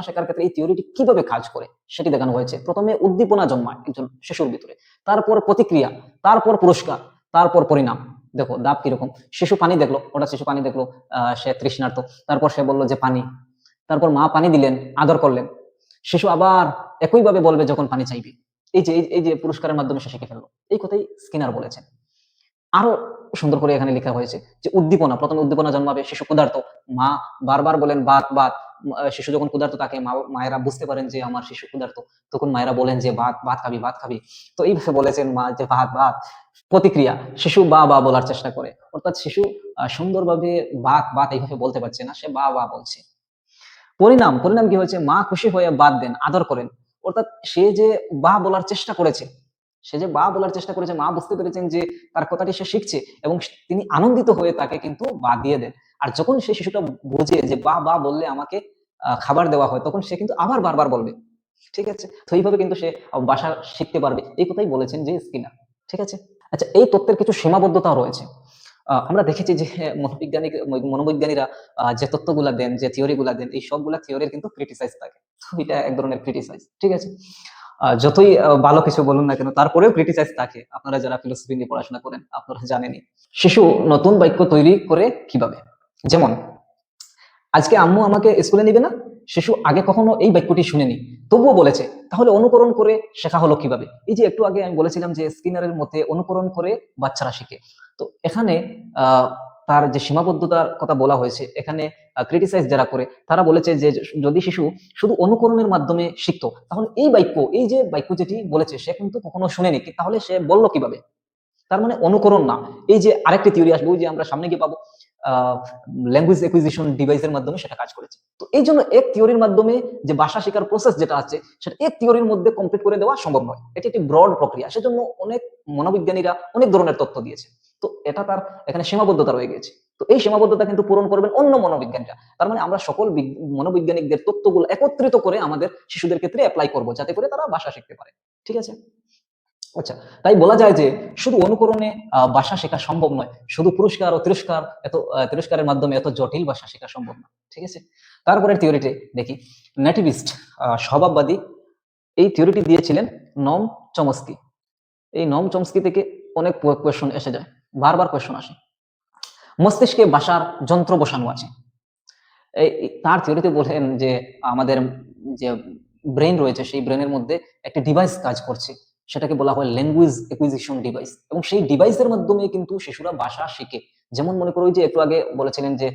শেখার ক্ষেত্রে এই থিওরিটি কিভাবে কাজ করে সেটি দেখানো হয়েছে। প্রথমে উদ্দীপনা জন্মায় একজন শিশুর ভিতরে, তারপর প্রতিক্রিয়া, তারপর পুরস্কার, তারপর পরিণাম। দেখো দাব কিরকম, শিশু পানি দেখলো, ওটা শিশু পানি দেখলো, সে তৃষ্ণার্ত, তারপর সে বললো যে পানি, তারপর মা পানি দিলেন, আদর করলেন। শিশু আবার একইভাবে বলবে যখন পানি চাইবে। এই যে পুরস্কারের মাধ্যমে সে শিখে ফেললো, এই কথাই স্কিনার বলেছেন। আরো সুন্দর করে এখানে লেখা হয়েছে যে উদ্দীপনা, প্রথমে উদ্দীপনা জন্মাবে, শিশু ক্ষুধার্ত, মা বারবার বলেন ভাত ভাত। শিশু যখন ক্ষুধার্ত থাকে, মায়েরা বুঝতে পারেন যে আমার শিশু ক্ষুধার্ত, তখন মায়েরা বলেন যে ভাত ভাত খাবি, ভাত খাবি। তো এইভাবে বলেছেন মা যে ভাত ভাত। প্রতিক্রিয়া, শিশু বা বা বলার চেষ্টা করে, অর্থাৎ শিশু সুন্দরভাবে ভাত ভাত এইভাবে বলতে পারছে না, সে বা বা বলছে। পরিণাম, পরিণাম কি হয়েছে? মা খুশি হয়ে বাদ দেন, আদর করেন। অর্থাৎ সে যে বা বলার চেষ্টা করেছে, মা বুঝতে পেরেছেন যে তার কথাটি সে শিখছে এবং তিনি আনন্দিত হয়ে তাকে কিন্তু বা দিয়ে দেন। আর যখন সেই শিশুটা বুঝে যে বা বা বললে আমাকে খাবার দেওয়া হয়, তখন সে কিন্তু আবার বারবার বলবে। ঠিক আছে, তো এইভাবে কিন্তু সে ভাষা শিখতে পারবে, এই কথাই বলেছেন যে স্কিনার। ঠিক আছে, আচ্ছা এই তত্ত্বের কিছু সীমাবদ্ধতাও রয়েছে। আমরা দেখেছি যে মনোবৈজ্ঞানীরা যে তত্ত্বগুলা দেন, যে থিওরি গুলা দেন, এই সবগুলা থিওরির কিন্তু ক্রিটিসাইজ থাকে। তো এটা এক ধরনের ক্রিটিসাইজ। ঠিক আছে, যতই ভালো কিছু বলুন না কেন, তারপরেও ক্রিটিসাইজ থাকে। আপনারা যারা ফিলোসফি নিয়ে পড়াশোনা করেন আপনারা জানেনই। শিশু নতুন বাক্য তৈরি করে কিভাবে? যেমন আজকে আম্মু আমাকে স্কুলে নিবে না। শিশু আগে কখনো এই বাক্যটি শুনেনি, তবুও বলেছে। তাহলে অনুকরণ করে শেখা হলো কিভাবে? এই যে একটু আগে আমি বলেছিলাম যে স্কিনারের মতে অনুকরণ করে বাচ্চারা শিখে। তো এখানে তার যে সীমাবদ্ধতার কথা বলা হয়েছে, এখানে ক্রিটিসাইজ যারা করে তারা বলেছে যে যদি শিশু শুধু অনুকরণের মাধ্যমে শিখতো, তাহলে এই যে বাক্য যেটি বলেছে সে কিন্তু কখনো শুনেনি, তাহলে সে বললো কিভাবে? তার মানে অনুকরণ না। এই যে আরেকটি থিওরি আসবে, ওই যে আমরা সামনে গিয়ে পাবো, ল্যাঙ্গুয়েজ একুইজিশন ডিভাইসের মাধ্যমে সেটা কাজ করেছে। তো এই জন্য এক থিওরির মাধ্যমে যে ভাষা শেখার প্রসেস যেটা আছে, সেটা এক থিওরির মধ্যে কমপ্লিট করে দেওয়া সম্ভব নয়। এটি একটি ব্রড প্রক্রিয়া, সেজন্য অনেক মনোবিজ্ঞানীরা অনেক ধরনের তথ্য দিয়েছে। তো এটা তার এখানে সীমাবদ্ধতা রয়ে গেছে। তো এই সীমাবদ্ধতা কিন্তু পূরণ করবেন অন্য মনোবিজ্ঞানীরা। তার মানে আমরা সকল মনোবৈজ্ঞানিকদের তথ্যগুলো একত্রিত করে আমাদের শিশুদের ক্ষেত্রে অ্যাপ্লাই করব, যাতে করে তারা ভাষা শিখতে পারে। ঠিক আছে, আচ্ছা তাই বলা যায় যে শুধু অনুকরণে ভাষা শেখা সম্ভব নয়, শুধু পুরস্কার ও তিরস্কারের মাধ্যমে এত জটিল ভাষা শেখা সম্ভব না। ঠিক আছে, তারপরে থিওরিটি দেখি। নেটিভিস্ট, স্বভাববাদী, এই থিওরিটি দিয়েছিলেন নম চমস্কি। এই নম চমস্কি থেকে অনেক কোয়েশ্চন এসে যায়, বারবার কোয়েশ্চন আসে। মস্তিষ্কে ভাষার যন্ত্র বসানো আছে, তার থিওরিতে বলেন যে আমাদের যে ব্রেন রয়েছে সেই ব্রেনের মধ্যে একটা ডিভাইস কাজ করছে, সেটাকে বলা হয় ল্যাঙ্গুয়েজ একুইজিশন ডিভাইস, এবং সেই ডিভাইসের মাধ্যমে কিন্তু শিশুরা ভাষা শিখে। যেমন মনে করো ওই যে একটু আগে বলেছিলেন যে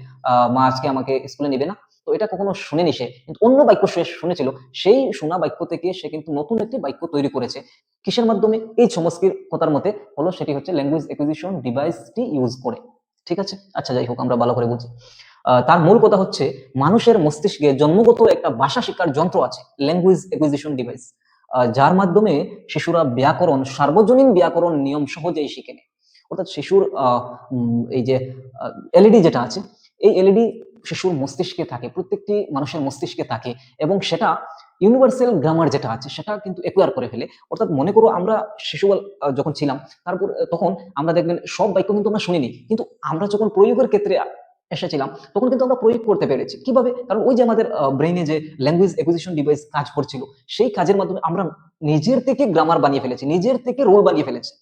মা আজকে আমাকে স্কুলে নেবে না, তো এটা কখনো শুনেনি সে, কিন্তু অন্য বাক্য সে শুনেছিল, সেই শোনা বাক্য থেকে সে কিন্তু নতুন একটি বাক্য তৈরি করেছে। কিসের মাধ্যমে? এই চমস্কির কথার মতে হলো সেটি হচ্ছে ল্যাঙ্গুয়েজ একুইজিশন ডিভাইসটি ইউজ করে। ঠিক আছে, আচ্ছা যাই হোক, আমরা ভালো করে বুঝি। তার মূল কথা হচ্ছে মানুষের মস্তিষ্কে জন্মগত একটা ভাষা শিক্ষার যন্ত্র আছে, ল্যাঙ্গুয়েজ একুইজিশন ডিভাইস, যার মাধ্যমে শিশুরা ব্যাকরণ, সার্বজনীন ব্যাকরণ নিয়ম সহজেই শিখে নেয়। অর্থাৎ শিশুর এই যে এলইডি যেটা আছে, এই এলইডি শিশুর মস্তিষ্কে থাকে, প্রত্যেকটি মানুষের মস্তিষ্কে থাকে, এবং সেটা ইউনিভার্সাল গ্রামার যেটা আছে সেটা কিন্তু একুয়ার করে ফেলে। অর্থাৎ মনে করো আমরা শিশু যখন ছিলাম, তারপর তখন আমরা দেখবেন সব বাক্য কিন্তু আমরা শুনিনি, কিন্তু আমরা যখন প্রয়োগের ক্ষেত্রে এসেছিলাম তখন কিন্তু আমরা প্রয়োগ করতে পেরেছি। কিভাবে? কারণ ওই যে আমাদের ব্রেইনে যে ল্যাঙ্গুয়েজ একুইজিশন ডিভাইস কাজ করছিল, সেই কাজের মাধ্যমে আমরা নিজের থেকে গ্রামার বানিয়ে ফেলেছি, নিজের থেকে রোল বানিয়ে ফেলেছি।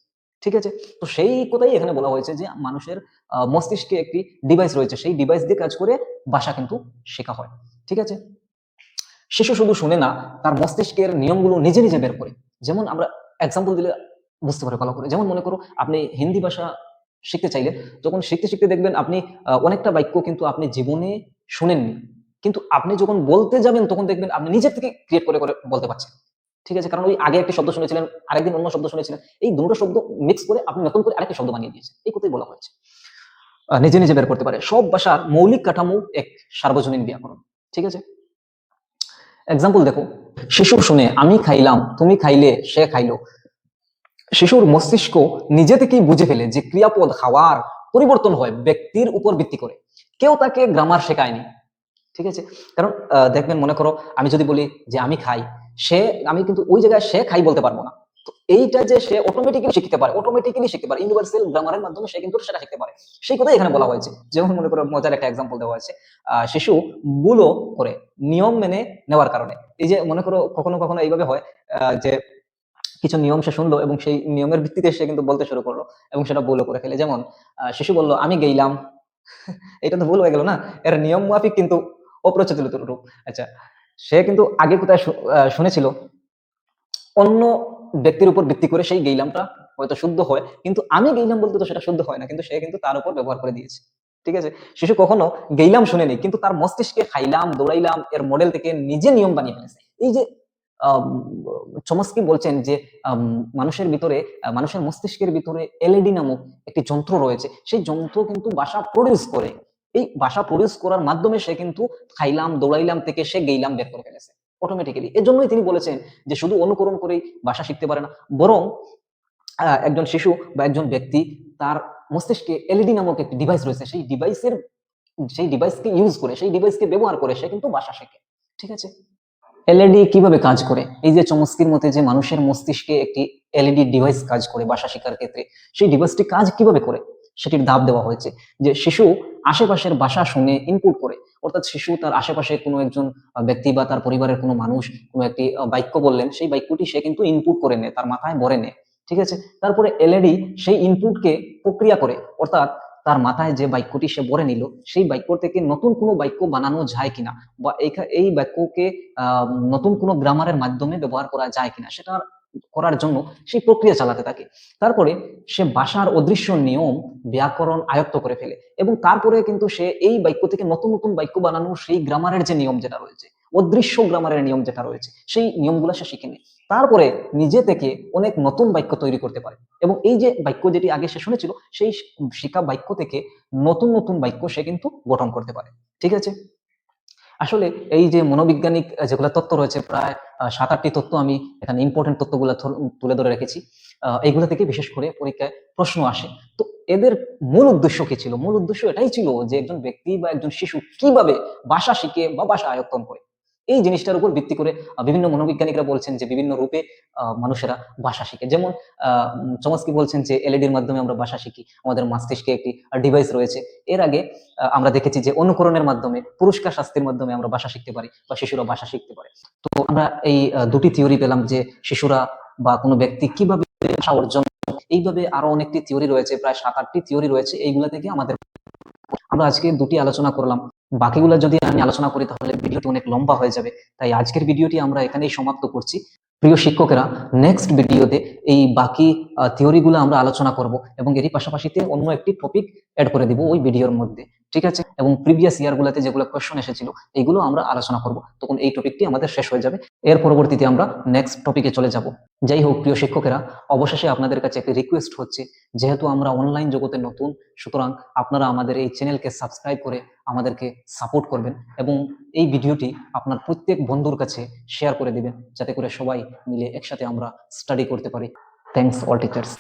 ঠিক আছে, তো সেই কথাই এখানে বলা হয়েছে যে মানুষের মস্তিষ্কে একটি ডিভাইস রয়েছে, সেই ডিভাইস দিয়ে কাজ করে ভাষা কিন্তু শেখা হয়। ঠিক আছে, শিশু শুধু শুনে না, তার মস্তিষ্কের নিয়মগুলো নিজে নিজে বের করে। যেমন আমরা এক্সাম্পল দিলে বুঝতে পারে ভালো করে। যেমন মনে করো আপনি হিন্দি ভাষা শিখতে চাইলে, যখন শিখতে শিখতে দেখবেন আপনি অনেকটা বাক্য কিন্তু আপনি জীবনে শুনেননি, কিন্তু আপনি যখন বলতে যাবেন তখন দেখবেন আপনি নিজের থেকে ক্রিয়েট করে করে বলতে পারছেন। ঠিক আছে, কারণ ওই আগে একটি শব্দ শুনেছিলেন, আরেকদিন অন্য শব্দ শুনেছিলেন, এই দুটো শব্দ মিক্স করে আপনি নতুন করে আরেকটি শব্দ বানিয়ে দিয়েছেন। এই কথাই বলা হয়েছে নিজে নিজে বের করতে পারে। সব ভাষার মৌলিক কাঠামো এক সার্বজনীন ব্যাকরণ। ঠিক আছে, এক্সাম্পল দেখো, শিশু শুনে আমি খাইলাম, তুমি খাইলে, সে খাইলো। শিশুর মস্তিষ্ক নিজে থেকেই বুঝে ফেলে যে ক্রিয়াপদ খাওয়ার পরিবর্তন হয় ব্যক্তির উপর ভিত্তি করে, কেউ তাকে গ্রামার শেখায়নি। ঠিক আছে, কারণ দেখবেন মনে করো আমি যদি বলি যে আমি খাই, সে, আমি কিন্তু ওই জায়গায় সে খাই বলতে পারবো না। তো এইটা যে সে অটোমেটিক্যালি শিখতে পারে, ইউনিভার্সাল গ্রামারের মাধ্যমে সে কিন্তু সেটা শিখতে পারে। সেই কথাই এখানে বলা হয়েছে। যেমন মনে করো মজার একটা এক্সাম্পল দেওয়া হয়েছে, শিশু বুলো করে নিয়ম মেনে নেওয়ার কারণে। এই যে মনে করো কখনো কখনো এইভাবে হয় যে কিছু নিয়ম সে শুনলো এবং সেই নিয়মের ভিত্তিতে সে কিন্তু বলতে শুরু করলো এবং সেটা ভুলও করে ফেলে। যেমন শিশু বলল আমি গেইলাম, এটা তো ভুল হয়ে গেল না, এর নিয়ম মাফিক কিন্তু অপ্রচলিত রূপ। আচ্ছা, সে কিন্তু আগে কোথায় শুনেছিল অন্য ব্যক্তির উপর ভিত্তি করে সেই গেইলামটা হয়তো শুদ্ধ হয়, কিন্তু আমি গেইলাম বলতে তো সেটা শুদ্ধ হয় না, কিন্তু সে কিন্তু তার উপর ব্যবহার করে দিয়েছে। ঠিক আছে, শিশু কখনো গেইলাম শুনেনি, কিন্তু তার মস্তিষ্কে খাইলাম, দৌড়াইলাম এর মডেল থেকে নিজে নিয়ম বানিয়ে ফেলেছে। এই যে চমস্কি বলছেন যে মানুষের ভিতরে, মানুষের মস্তিষ্কের ভিতরে এলইডি নামক একটি যন্ত্র রয়েছে, সেই যন্ত্র কিন্তু ভাষা প্রডিউস করে। এই ভাষা প্রডিউস করার মাধ্যমে সে কিন্তু খাইলাম, দৌড়াইলাম থেকে সে গেইলাম বের করে ফেলেছে অটোমেটিক্যালি। এজন্যই তিনি বলেছেন যে শুধু অনুকরণ করেই ভাষা শিখতে পারে না, বরং একজন শিশু বা একজন ব্যক্তি তার মস্তিষ্কে এলইডি নামক একটি ডিভাইস রয়েছে, সেই ডিভাইসকে ইউজ করে, সেই ডিভাইসকে ব্যবহার করে সে কিন্তু ভাষা শেখে। ঠিক আছে, এলইডি কিভাবে কাজ করে? এই যে চমস্কির মতে যে মানুষের মস্তিষ্কে একটি এলইডি ডিভাইস কাজ করে ভাষা শেখার ক্ষেত্রে, সেই ডিভাইসটি কাজ কিভাবে করে সেটির ধাপ দেওয়া হয়েছে। যে শিশু আশেপাশের ভাষা শুনে ইনপুট করে, অর্থাৎ শিশু তার আশেপাশে কোনো একজন ব্যক্তি বা তার পরিবারের কোনো মানুষ কোনো একটি বাক্য বললেন, সেই বাক্যটি সে কিন্তু ইনপুট করে নেয়, তার মাথায় ভরে নেয়। ঠিক আছে, তারপরে এলইডি সেই ইনপুটকে প্রক্রিয়া করে, অর্থাৎ তার মাথায় যে বাক্যটি সে ভরে নিল, সেই বাক্য থেকে নতুন কোনো বাক্য বানানো যায় কিনা, বা এই বাক্যকে নতুন কোনো গ্রামারের মাধ্যমে ব্যবহার করা যায় কিনা সেটা করার জন্য সেই প্রক্রিয়া চালাতে থাকে। তারপরে সে ভাষার অদৃশ্য নিয়ম, ব্যাকরণ আয়ত্ত করে ফেলে, এবং তারপরে কিন্তু সে এই বাক্য থেকে নতুন নতুন বাক্য বানানো, সেই গ্রামারের যে নিয়ম যেটা রয়েছে, অদৃশ্য গ্রামারের নিয়ম যেটা রয়েছে, সেই নিয়মগুলো সে শিখে নেয়। তারপরে নিজে থেকে অনেক নতুন বাক্য তৈরি করতে পারে, এবং এই যে বাক্য যেটি আগে সে শুনেছিল, সেই শিখা বাক্য থেকে নতুন নতুন বাক্য সে কিন্তু গঠন করতে পারে। ঠিক আছে, আসলে এই যে মনোবৈজ্ঞানিক যেগুলো তত্ত্ব রয়েছে, প্রায় 7-8টি তত্ত্ব আমি এখানে ইম্পর্টেন্ট তত্ত্বগুলো তুলে ধরে রেখেছি। এগুলো থেকে বিশেষ করে পরীক্ষায় প্রশ্ন আসে। তো এদের মূল উদ্দেশ্য কি ছিল? মূল উদ্দেশ্য এটাই ছিল যে একজন ব্যক্তি বা একজন শিশু কিভাবে ভাষা শিখে বা ভাষা আয়ত্তন করে। এই জিনিসটার উপর ভিত্তি করে বিভিন্ন মনোবৈজ্ঞানিকরা বলছেন যে বিভিন্ন রূপে মানুষেরা ভাষা শিখে। যেমন চমস্কি বলছেন যে এলইডির মাধ্যমে আমরা ভাষা শিখি, আমাদের মস্তিষ্কে একটি ডিভাইস রয়েছে। এর আগে আমরা দেখেছি যে অনুকরণের মাধ্যমে, পুরস্কার শাস্তির মাধ্যমে আমরা ভাষা শিখতে পারি বা শিশুরা ভাষা শিখতে পারে। তো আমরা এই দুটি থিওরি পেলাম যে শিশুরা বা কোনো ব্যক্তি কিভাবে ভাষা অর্জন। এইভাবে আরো অনেকটি থিওরি রয়েছে, প্রায় 7-8টি থিওরি রয়েছে। এইগুলা থেকে আমাদের আমরা আজকে দুটি আলোচনা করলাম, বাকিগুলো যদি আমি আলোচনা করি তাহলে ভিডিওটি অনেক লম্বা হয়ে যাবে, তাই আজকের ভিডিওটি আমরা এখানেই সমাপ্ত করছি। প্রিয় শিক্ষকেরা, নেক্সট ভিডিওতে এই বাকি থিওরিগুলো আমরা আলোচনা করব এবং এরই পাশাপাশিতে অন্য একটি টপিক অ্যাড করে দিব ওই ভিডিওর মধ্যে, ঠিক আছে? এবং প্রিভিয়াস ইয়ারগুলোতে যেগুলো কোয়েশ্চন এসেছিল এইগুলো আমরা আলোচনা করব, তখন এই টপিকটি আমাদের শেষ হয়ে যাবে। এর পরবর্তীতে আমরা নেক্সট টপিকে চলে যাব। যাই হোক প্রিয় শিক্ষকেরা, অবশেষে আপনাদের কাছে একটি রিকোয়েস্ট হচ্ছে, যেহেতু আমরা অনলাইন জগতে নতুন, সুতরাং আপনারা আমাদের এই চ্যানেলকে সাবস্ক্রাইব করে আমাদেরকে সাপোর্ট করবেন এবং এই ভিডিওটি আপনার প্রত্যেক বন্ধুর কাছে শেয়ার করে দিবেন, যাতে করে সবাই মিলে একসাথে আমরা স্টাডি করতে পারি। Thanks all teachers.